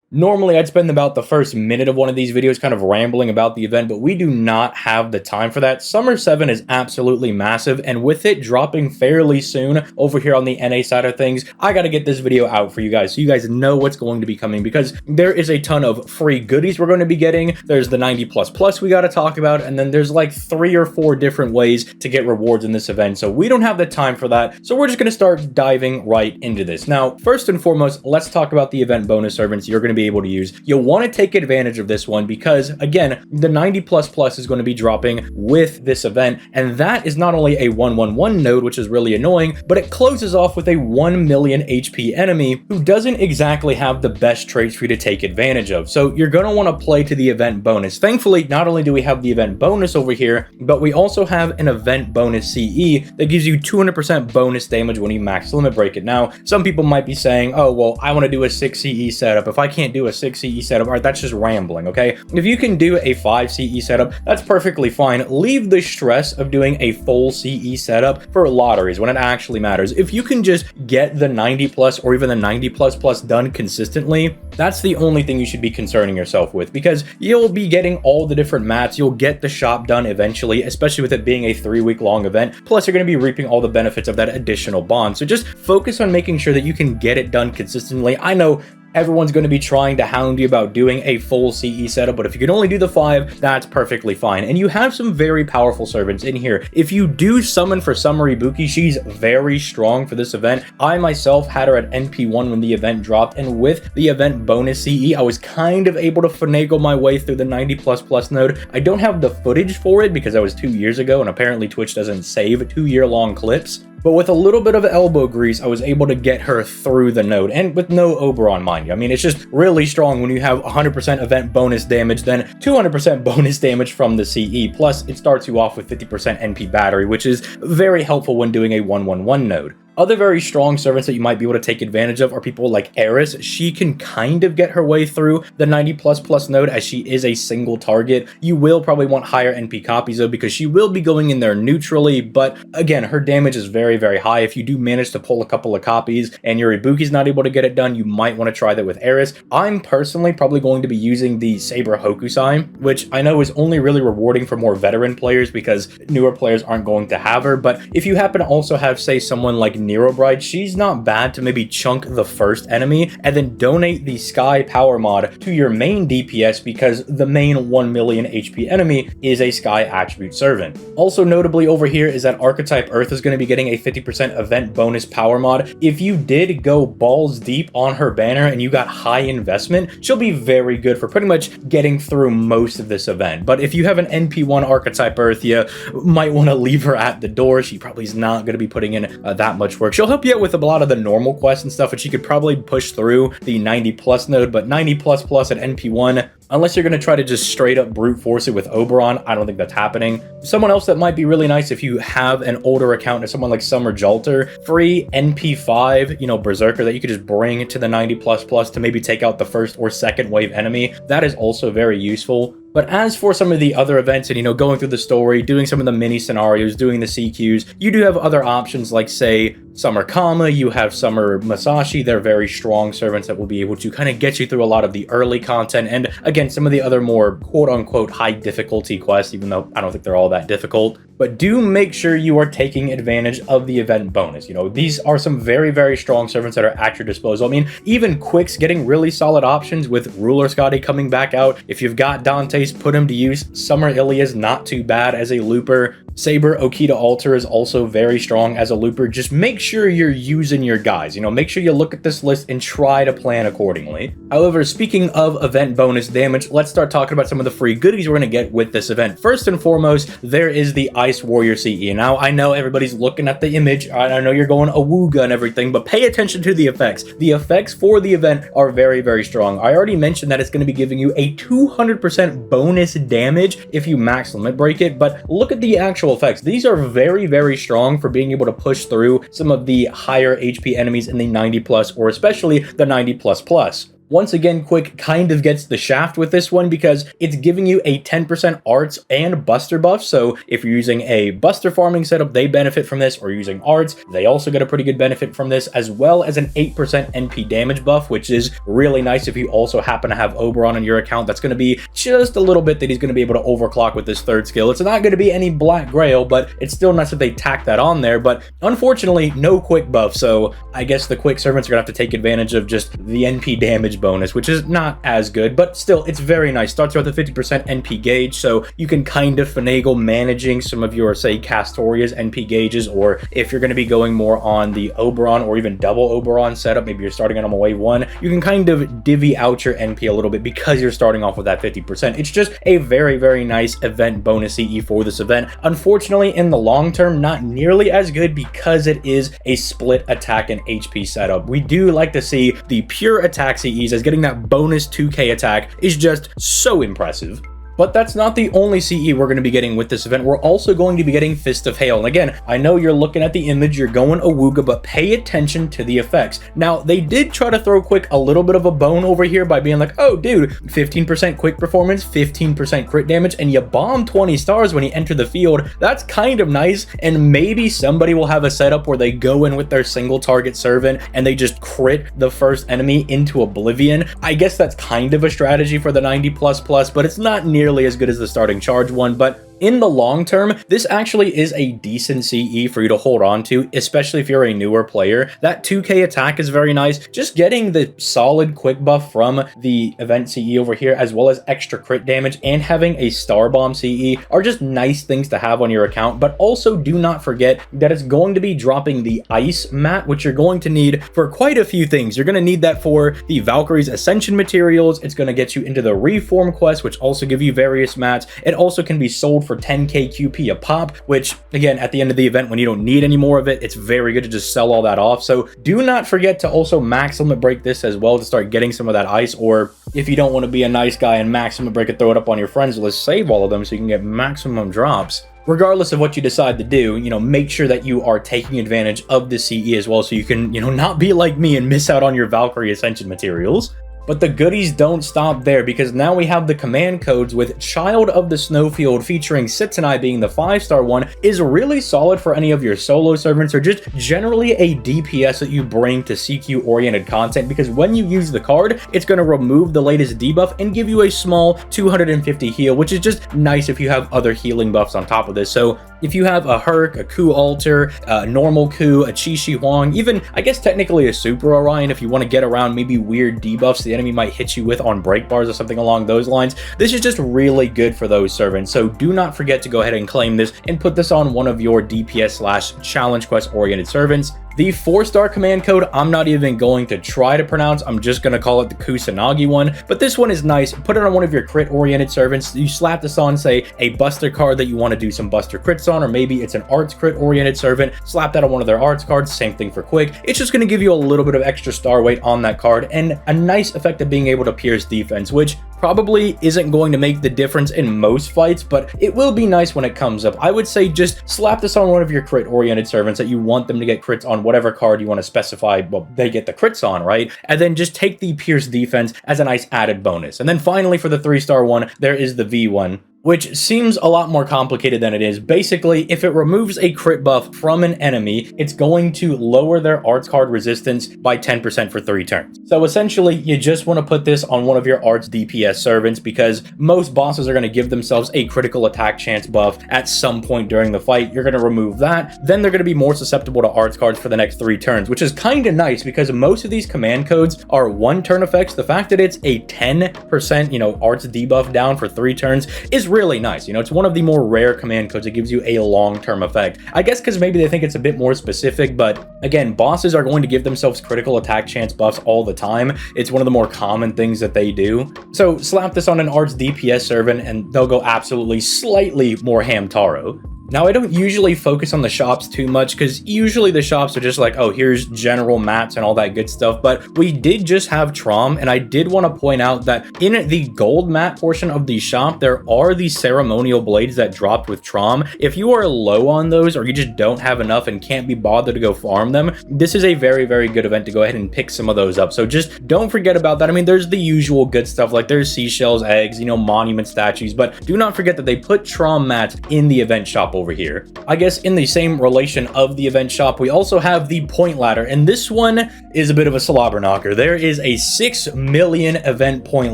Normally, I'd spend about the first minute of one of these videos kind of rambling about the event, but we do not have the time for that. Summer 7 is absolutely massive, and with it dropping fairly soon over here on the NA side of things, I gotta get this video out for you guys so you guys know what's going to be coming, because there is a ton of free goodies we're going to be getting. There's the 90++ we gotta talk about, and then there's like 3 or 4 different ways to get rewards in this event, so we don't have the time for that, so we're just gonna start diving right into this. Now, first and foremost, let's talk about the event bonus servants you're going to be able to use. You'll want to take advantage of this one because, again, the 90++ is going to be dropping with this event, and that is not only a 111 node, which is really annoying, but it closes off with a 1 million HP enemy who doesn't exactly have the best traits for you to take advantage of. So you're going to want to play to the event bonus. Thankfully, not only do we have the event bonus over here, but we also have an event bonus CE that gives you 200% bonus damage when you max limit break it. Now, some people might be saying, oh, well, I want to do a 6 CE setup. If I can't do a 6 CE setup, all right, that's just rambling, okay? If you can do a 5 CE setup, that's perfectly fine. Leave the stress of doing a full CE setup for lotteries when it actually matters. If you can just get the 90+ or even the 90++ done consistently, that's the only thing you should be concerning yourself with, because you'll be getting all the different mats, you'll get the shop done eventually, especially with it being a 3-week-long event, plus you're going to be reaping all the benefits of that additional bond. So just focus on making sure that you can get it done consistently. I know everyone's going to be trying to hound you about doing a full CE setup, but if you can only do the 5, that's perfectly fine. And you have some very powerful servants in here. If you do summon for Summer Ibuki, she's very strong for this event. I myself had her at NP1 when the event dropped, and with the event bonus CE, I was kind of able to finagle my way through the 90++ node. I don't have the footage for it because that was 2 years ago, and apparently Twitch doesn't save 2-year-long clips. But with a little bit of elbow grease, I was able to get her through the node, and with no Oberon, mind you. I mean, it's just really strong when you have 100% event bonus damage, then 200% bonus damage from the CE, plus it starts you off with 50% NP battery, which is very helpful when doing a 111 node. Other very strong servants that you might be able to take advantage of are people like Eris. She can kind of get her way through the 90++ node as she is a single target. You will probably want higher NP copies though, because she will be going in there neutrally, but again, her damage is very, very high. If you do manage to pull a couple of copies and your Ibuki's not able to get it done, you might want to try that with Eris. I'm personally probably going to be using the Saber Hokusai, which I know is only really rewarding for more veteran players because newer players aren't going to have her, but if you happen to also have, say, someone like Nero Bride, she's not bad to maybe chunk the first enemy and then donate the Sky Power mod to your main DPS, because the main 1 million HP enemy is a Sky attribute servant. Also notably over here is that Archetype Earth is going to be getting a 50% event bonus power mod. If you did go balls deep on her banner and you got high investment, she'll be very good for pretty much getting through most of this event. But if you have an NP1 Archetype Earth, you might want to leave her at the door. She probably is not going to be putting in that much work. She'll help you out with a lot of the normal quests and stuff, and she could probably push through the 90+ node, but 90++ at NP1, unless you're going to try to just straight up brute force it with Oberon, I don't think that's happening. Someone else that might be really nice if you have an older account is someone like Summer Jalter. Free NP5, Berserker that you could just bring to the 90++ to maybe take out the first or second wave enemy. That is also very useful. But as for some of the other events and, going through the story, doing some of the mini scenarios, doing the CQs, you do have other options like, say, Summer Kama, you have Summer Masashi. They're very strong servants that will be able to kind of get you through a lot of the early content. And again, some of the other more quote-unquote high difficulty quests, even though I don't think they're all that difficult. But do make sure you are taking advantage of the event bonus. These are some very, very strong servants that are at your disposal. I mean, even Quick's getting really solid options with Ruler Scotty coming back out. If you've got Dante's, put him to use. Summer Ilya's not too bad as a looper. Saber Okita Alter is also very strong as a looper. Just make sure you're using your guys. Make sure you look at this list and try to plan accordingly. However, speaking of event bonus damage, let's start talking about some of the free goodies we're going to get with this event. First and foremost, there is the Ice Warrior CE. Now, I know everybody's looking at the image. I know you're going awooga and everything, but pay attention to the effects. The effects for the event are very, very strong. I already mentioned that it's going to be giving you a 200% bonus damage if you max limit break it, but look at the actual effects. These are very, very strong for being able to push through some of the higher HP enemies in the 90+, or especially the 90++. Once again, Quick kind of gets the shaft with this one because it's giving you a 10% arts and buster buff. So if you're using a buster farming setup, they benefit from this, or using arts, they also get a pretty good benefit from this, as well as an 8% NP damage buff, which is really nice if you also happen to have Oberon on your account. That's going to be just a little bit that he's going to be able to overclock with this third skill. It's not going to be any Black Grail, but it's still nice that they tack that on there. But unfortunately, no Quick buff, so I guess the Quick servants are going to have to take advantage of just the NP damage bonus, which is not as good, but still, it's very nice. Starts with a 50% NP gauge, so you can kind of finagle managing some of your, say, Castoria's NP gauges, or if you're going to be going more on the Oberon or even double Oberon setup, maybe you're starting on wave 1, you can kind of divvy out your NP a little bit because you're starting off with that 50%. It's just a very, very nice event bonus CE for this event. Unfortunately, in the long term, not nearly as good because it is a split attack and HP setup. We do like to see the pure attack CEs, as getting that bonus 2k attack is just so impressive. But that's not the only CE we're going to be getting with this event. We're also going to be getting Fist of Hail. And again, I know you're looking at the image, you're going Awooga, but pay attention to the effects. Now, they did try to throw Quick a little bit of a bone over here by being like, oh, dude, 15% quick performance, 15% crit damage, and you bomb 20 stars when you enter the field. That's kind of nice, and maybe somebody will have a setup where they go in with their single target servant and they just crit the first enemy into oblivion. I guess that's kind of a strategy for the 90++, but it's not nearly as good as the starting charge one. But in the long term, this actually is a decent CE for you to hold on to, especially if you're a newer player. That 2k attack is very nice. Just getting the solid quick buff from the event CE over here, as well as extra crit damage and having a star bomb CE, are just nice things to have on your account. But also do not forget that it's going to be dropping the ice mat, which you're going to need for quite a few things. You're going to need that for the Valkyrie's Ascension materials. It's going to get you into the Reform quest, which also give you various mats. It also can be sold for 10k QP a pop, which again, at the end of the event, when you don't need any more of it, it's very good to just sell all that off. So do not forget to also max limit break this as well to start getting some of that ice, or if you don't want to be a nice guy and max limit break it, throw it up on your friends list, save all of them so you can get maximum drops. Regardless of what you decide to do, make sure that you are taking advantage of the CE as well, so you can, not be like me and miss out on your Valkyrie Ascension materials. But the goodies don't stop there, because now we have the command codes with Child of the Snowfield featuring Sitsunai being the 5-star one is really solid for any of your solo servants, or just generally a DPS that you bring to CQ oriented content, because when you use the card, it's going to remove the latest debuff and give you a small 250 heal, which is just nice if you have other healing buffs on top of this. So if you have a Herc, a Ku Alter, a normal Ku, a Chi Shi Huang, even I guess technically a Super Orion, if you want to get around maybe weird debuffs the enemy might hit you with on break bars or something along those lines, this is just really good for those servants. So do not forget to go ahead and claim this and put this on one of your DPS/challenge quest oriented servants. The 4-star command code, I'm not even going to try to pronounce. I'm just going to call it the Kusanagi one. But this one is nice. Put it on one of your crit-oriented servants. You slap this on, say, a Buster card that you want to do some Buster crits on, or maybe it's an Arts crit-oriented servant. Slap that on one of their Arts cards. Same thing for Quick. It's just going to give you a little bit of extra star weight on that card and a nice effect of being able to pierce defense, which probably isn't going to make the difference in most fights, but it will be nice when it comes up. I would say just slap this on one of your crit-oriented servants that you want them to get crits on whatever card you want to specify, well, they get the crits on, right? And then just take the pierce defense as a nice added bonus. And then finally for the 3-star one, there is the V one, which seems a lot more complicated than it is. Basically, if it removes a crit buff from an enemy, it's going to lower their arts card resistance by 10% for 3 turns. So essentially, you just want to put this on one of your arts DPS servants, because most bosses are going to give themselves a critical attack chance buff at some point during the fight. You're going to remove that. Then they're going to be more susceptible to arts cards for the next 3 turns, which is kind of nice because most of these command codes are 1-turn effects. The fact that it's a 10%, arts debuff down for 3 turns is really nice. It's one of the more rare command codes that gives you a long-term effect. I guess because maybe they think it's a bit more specific, but again, bosses are going to give themselves critical attack chance buffs all the time. It's one of the more common things that they do. So slap this on an arts DPS servant and they'll go absolutely slightly more Hamtaro. Now, I don't usually focus on the shops too much because usually the shops are just like, oh, here's general mats and all that good stuff. But we did just have Trom, and I did want to point out that in the gold mat portion of the shop, there are these ceremonial blades that dropped with Trom. If you are low on those or you just don't have enough and can't be bothered to go farm them, this is a very, very good event to go ahead and pick some of those up. So just don't forget about that. I mean, there's the usual good stuff, like there's seashells, eggs, you know, monument statues, but do not forget that they put Trom mats in the event shop over here. I guess in the same relation of the event shop, we also have the point ladder, and this one is a bit of a slobber knocker. There is a 6 million event point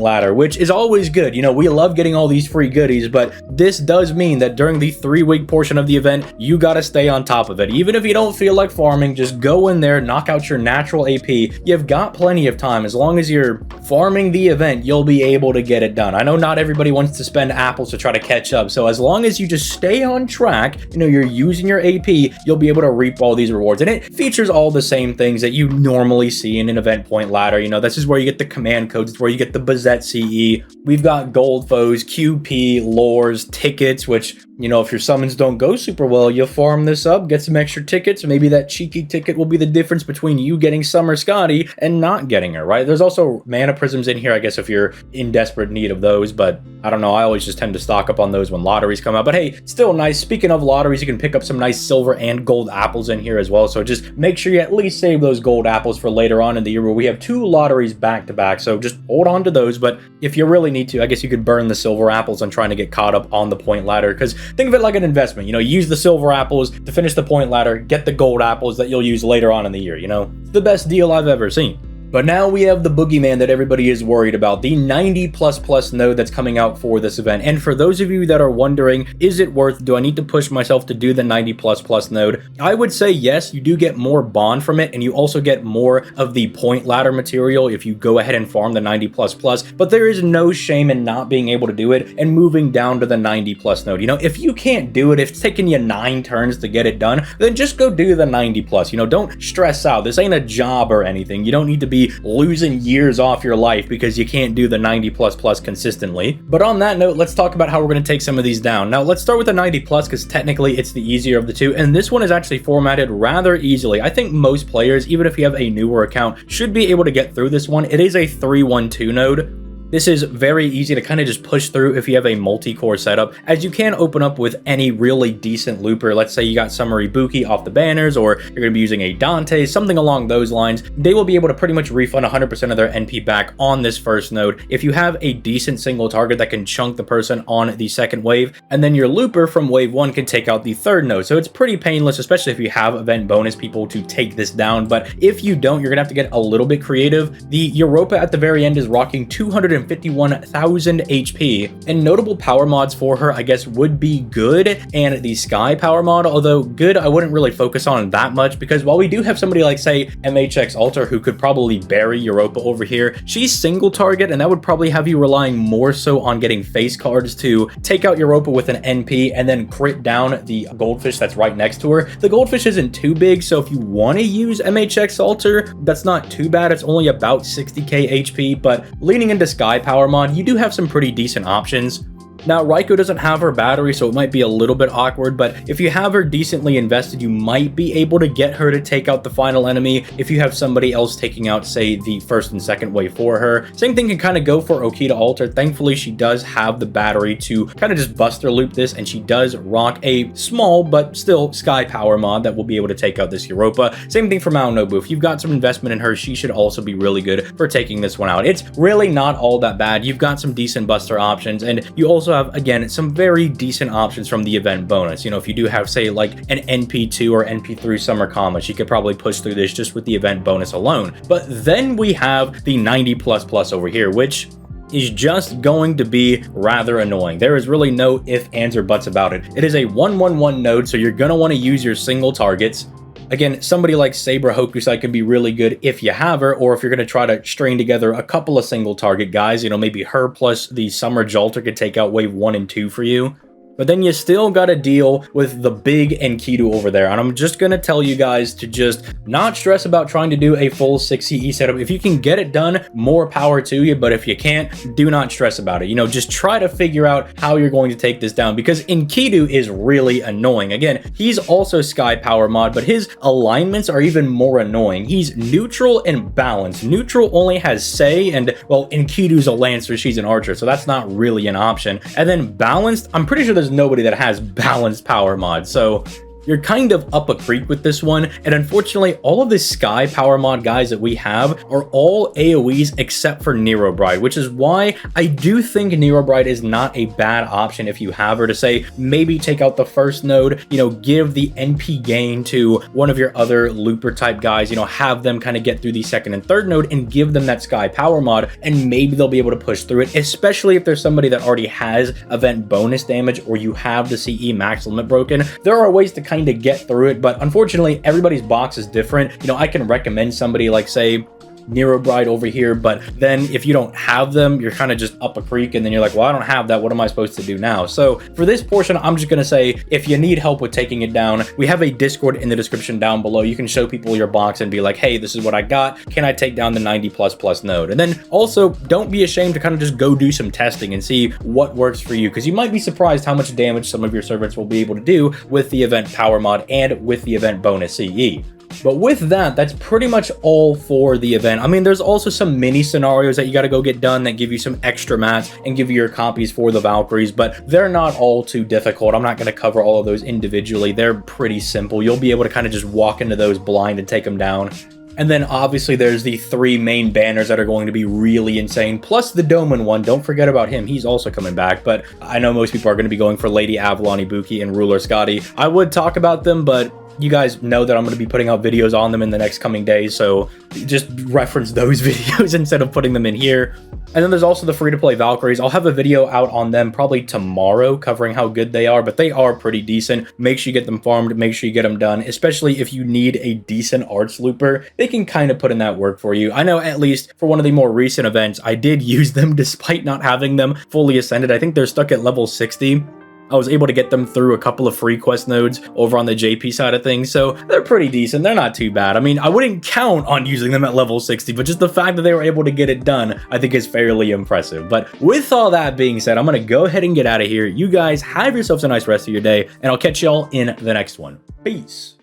ladder, which is always good. You know, we love getting all these free goodies, but this does mean that during the 3-week portion of the event, you gotta stay on top of it. Even if you don't feel like farming, just go in there, knock out your natural AP. You've got plenty of time. As long as you're farming the event, you'll be able to get it done. I know not everybody wants to spend apples to try to catch up, so as long as you just stay on track, you know, you're using your AP, you'll be able to reap all these rewards. And it features all the same things that you normally see in an event point ladder. You know, this is where you get the command codes, it's where you get the Bazette CE. We've got gold foes, QP, lures, tickets, which, you know, if your summons don't go super well, you'll farm this up, get some extra tickets. Maybe that cheeky ticket will be the difference between you getting Summer Scotty and not getting her, right? There's also mana prisms in here, I guess, if you're in desperate need of those, but I don't know, I always just tend to stock up on those when lotteries come out. But hey, still nice. Speaking of lotteries, you can pick up some nice silver and gold apples in here as well, so just make sure you at least save those gold apples for later on in the year where we have 2 lotteries back to back, so just hold on to those. But if you really need to, I guess you could burn the silver apples on trying to get caught up on the point ladder, because think of it like an investment. You know, use the silver apples to finish the point ladder, get the gold apples that you'll use later on in the year. You know, the best deal I've ever seen. But now we have the boogeyman that everybody is worried about, the 90++ node that's coming out for this event. And for those of you that are wondering, is it worth, do I need to push myself to do the 90++ node? I would say yes, you do get more bond from it, and you also get more of the point ladder material if you go ahead and farm the 90++, but there is no shame in not being able to do it and moving down to the 90+ node. You know, if you can't do it, if it's taking you 9 turns to get it done, then just go do the 90+. You know, don't stress out. This ain't a job or anything. You don't need to be losing years off your life because you can't do the 90++ consistently. But on that note, let's talk about how we're going to take some of these down. Now, let's start with the 90+ because technically it's the easier of the two, and this one is actually formatted rather easily. I think most players, even if you have a newer account, should be able to get through this one. It is a 3-1-2 node. This is very easy to kind of just push through if you have a multi-core setup, as you can open up with any really decent looper. Let's say you got Summer Ibuki off the banners, or you're going to be using a Dante, something along those lines. They will be able to pretty much refund 100% of their NP back on this first node if you have a decent single target that can chunk the person on the second wave, and then your looper from wave 1 can take out the third node. So it's pretty painless, especially if you have event bonus people to take this down. But if you don't, you're going to have to get a little bit creative. The Europa at the very end is rocking 251,000 HP, and notable power mods for her, I guess, would be good, and the Sky power mod, although good, I wouldn't really focus on that much, because while we do have somebody like, say, MHX Alter who could probably bury Europa over here, she's single target, and that would probably have you relying more so on getting face cards to take out Europa with an NP and then crit down the goldfish that's right next to her. The goldfish isn't too big, so if you want to use MHX Alter, that's not too bad. It's only about 60k HP, but leaning into Sky power mod, you do have some pretty decent options. Now, Raikou doesn't have her battery, so it might be a little bit awkward, but if you have her decently invested, you might be able to get her to take out the final enemy if you have somebody else taking out, say, the first and second wave for her. Same thing can kind of go for Okita Alter. Thankfully, she does have the battery to kind of just buster loop this, and she does rock a small but still Sky power mod that will be able to take out this Europa. Same thing for Maonobu. If you've got some investment in her, she should also be really good for taking this one out. It's really not all that bad. You've got some decent buster options, and you also have, again, some very decent options from the event bonus. You know, if you do have, say, like an NP2 or NP3 Summer Comet, you could probably push through this just with the event bonus alone. But then we have the 90++ over here, which is just going to be rather annoying. There is really no ifs, ands, or buts about it. It is a 1-1-1 node, so you're going to want to use your single targets. Again, somebody like Saber Hokusai can be really good if you have her, or if you're going to try to string together a couple of single target guys, you know, maybe her plus the Summer Jolter could take out wave 1 and 2 for you. But then you still got to deal with the big Enkidu over there. And I'm just going to tell you guys to just not stress about trying to do a full 6 CE setup. If you can get it done, more power to you. But if you can't, do not stress about it. You know, just try to figure out how you're going to take this down, because Enkidu is really annoying. Again, he's also Sky Power mod, but his alignments are even more annoying. He's neutral and balanced. Neutral only has Sei, and well, Enkidu's a Lancer, she's an Archer, so that's not really an option. And then balanced, I'm pretty sure there's nobody that has balanced power mod, so you're kind of up a creek with this one. And unfortunately, all of the Sky Power mod guys that we have are all AoEs except for Nero Bride, which is why I do think Nero Bride is not a bad option if you have her, to say maybe take out the first node, you know, give the NP gain to one of your other looper type guys, you know, have them kind of get through the second and third node and give them that Sky Power mod, and maybe they'll be able to push through it, especially if there's somebody that already has event bonus damage or you have the CE max limit broken. There are ways to kind of get through it, but unfortunately everybody's box is different. You know, I can recommend somebody like, say, Nero Bride over here, but then if you don't have them, you're kind of just up a creek, and then you're like, well, I don't have that, what am I supposed to do now? So for this portion, I'm just gonna say, if you need help with taking it down, we have a Discord in the description down below. You can show people your box and be like, hey, this is what I got, can I take down the 90++ node? And then also, don't be ashamed to kind of just go do some testing and see what works for you, because you might be surprised how much damage some of your servants will be able to do with the event power mod and with the event bonus CE. But with that, that's pretty much all for the event. I mean, there's also some mini scenarios that you got to go get done that give you some extra mats and give you your copies for the Valkyries, but they're not all too difficult. I'm not going to cover all of those individually. They're pretty simple. You'll be able to kind of just walk into those blind and take them down. And then obviously there's the 3 main banners that are going to be really insane, plus the Doman one. Don't forget about him. He's also coming back, but I know most people are going to be going for Lady Avalon Ibuki and Ruler Scotty. I would talk about them, but you guys know that I'm going to be putting out videos on them in the next coming days, so just reference those videos instead of putting them in here. And then there's also the free-to-play Valkyries. I'll have a video out on them probably tomorrow covering how good they are, but they are pretty decent. Make sure you get them farmed, make sure you get them done, especially if you need a decent arts looper. They can kind of put in that work for you. I know, at least for one of the more recent events, I did use them despite not having them fully ascended. I think they're stuck at level 60. I was able to get them through a couple of free quest nodes over on the JP side of things, so they're pretty decent. They're not too bad. I mean, I wouldn't count on using them at level 60, but just the fact that they were able to get it done, I think is fairly impressive. But with all that being said, I'm going to go ahead and get out of here. You guys have yourselves a nice rest of your day, and I'll catch y'all in the next one. Peace.